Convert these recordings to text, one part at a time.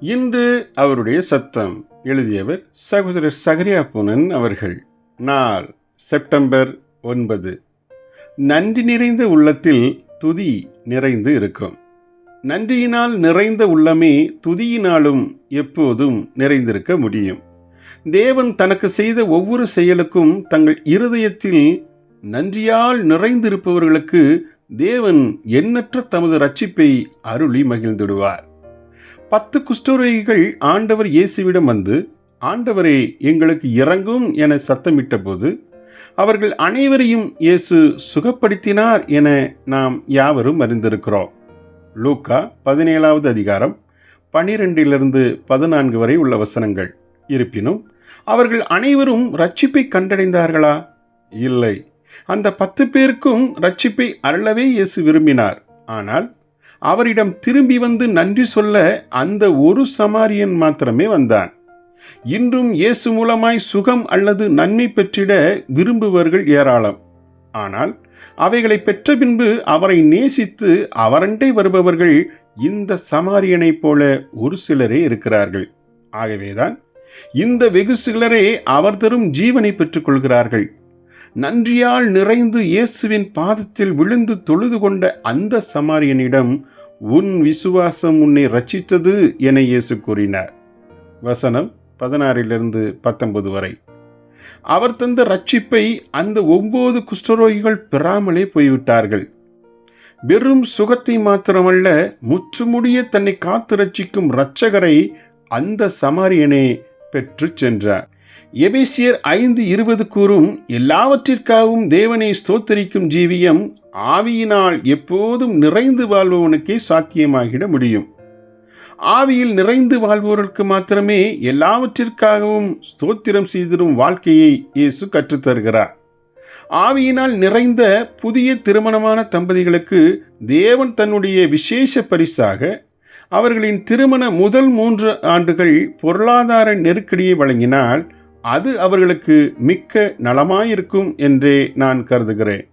இன்று அவருடைய சத்தம். எழுதியவர் சகோதரர் சகரியா பூனன் அவர்கள். நாள் செப்டம்பர் 9. நன்றி நிறைந்த உள்ளத்தில் துதி நிறைந்து இருக்கும். நன்றியினால் நிறைந்த உள்ளமே துதியினாலும் எப்போதும் நிறைந்திருக்க முடியும். தேவன் தனக்கு செய்த ஒவ்வொரு செயலுக்கும் தங்கள் இருதயத்தில் நன்றியால் நிறைந்திருப்பவர்களுக்கு தேவன் எண்ணற்ற தமது ரட்சிப்பை அருளி மகிழ்ந்திடுவார். 10 குஷ்டரோகிகள் ஆண்டவர் இயேசுவிடம் வந்து, ஆண்டவரே, எங்களுக்கு இரங்கும் என சத்தமிட்ட போது அவர்கள் அனைவரையும் இயேசு சுகப்படுத்தினார் என நாம் யாவரும் அறிந்திருக்கிறோம். லூக்கா 17வது அதிகாரம் 12-14 வரை உள்ள வசனங்கள். இருப்பினும் அவர்கள் அனைவரும் ரட்சிப்பை கண்டடைந்தார்களா? இல்லை. அந்த 10 பேருக்கும் ரட்சிப்பை அருளவே இயேசு விரும்பினார். ஆனால் அவரிடம் திரும்பி வந்து நன்றி சொல்ல அந்த ஒரு சமாரியன் மாத்திரமே வந்தான். இன்றும் இயேசு மூலமாய் சுகம் அல்லது நன்மை பெற்றிட விரும்புவர்கள் ஏராளம். ஆனால் அவைகளை பெற்ற பின்பு அவரை நேசித்து அவரண்டை வருபவர்கள் இந்த சமாரியனைப் போல ஒரு சிலரே இருக்கிறார்கள். ஆகவேதான் இந்த வெகு சிலரே அவர் தரும் ஜீவனை பெற்றுக்கொள்கிறார்கள். நன்றியால் நிறைந்து இயேசுவின் பாதத்தில் விழுந்து தொழுது கொண்ட அந்த சமாரியனிடம், உன் விசுவாசம் உன்னை ரட்சித்தது என இயேசு கூறினார். வசனம் 16-19 வரை. அவர் தந்த ரட்சிப்பை அந்த 9 குஷ்டரோகிகள் பெறாமலே போய்விட்டார்கள். வெறும் சுகத்தை மாத்திரமல்ல, முற்றுமுடிய தன்னை காத்து ரட்சிக்கும் இரட்சகரை அந்த சமாரியனே பெற்று சென்றார். எபேசியர் 5:20 கூறும், எல்லாவற்றிற்காகவும் தேவனை ஸ்தோத்தரிக்கும் ஜீவியம் ஆவியினால் எப்போதும் நிறைந்து வாழ்பவனுக்கே சாத்தியமாகிட முடியும். ஆவியில் நிறைந்து வாழ்பவர்களுக்கு மாத்திரமே எல்லாவற்றிற்காகவும் ஸ்தோத்திரம் செய்திடும் வாழ்க்கையை இயேசு கற்றுத்தருகிறார். ஆவியினால் நிறைந்த புதிய திருமணமான தம்பதிகளுக்கு தேவன் தன்னுடைய விசேஷ பரிசாக அவர்களின் திருமண முதல் 3 ஆண்டுகள் பொருளாதார நெருக்கடியை வழங்கினால் அது அவர்களுக்கு மிக்க நலமாயிருக்கும் என்றே நான் கருதுகிறேன்.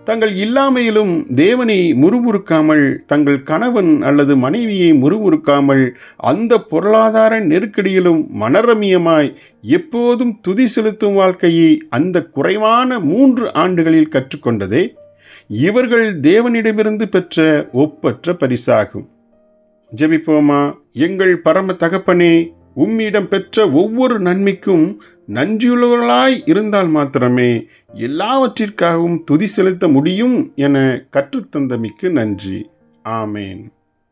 தங்கள் இல்லாமையிலும் தேவனை முறுமுறுக்காமல், தங்கள் கணவன் அல்லது மனைவியை முறுமுறுக்காமல், அந்த பொருளாதார நெருக்கடியிலும் மனரமியமாய் எப்போதும் துதி செலுத்தும் வாழ்க்கையை அந்த குறைவான 3 ஆண்டுகளில் கற்றுக்கொண்டதே இவர்கள் தேவனிடமிருந்து பெற்ற ஒப்பற்ற பரிசாகும். ஜெபிப்போமா. எங்கள் பரம தகப்பனே, உம்மிடம் பெற்ற ஒவ்வொரு நன்மைக்கும் நன்றியுள்ளவர்களாய் இருந்தால் மாத்திரமே எல்லாவற்றிற்காகவும் துதி செலுத்த முடியும் என கற்றுத்தந்தமைக்கு நன்றி. ஆமேன்.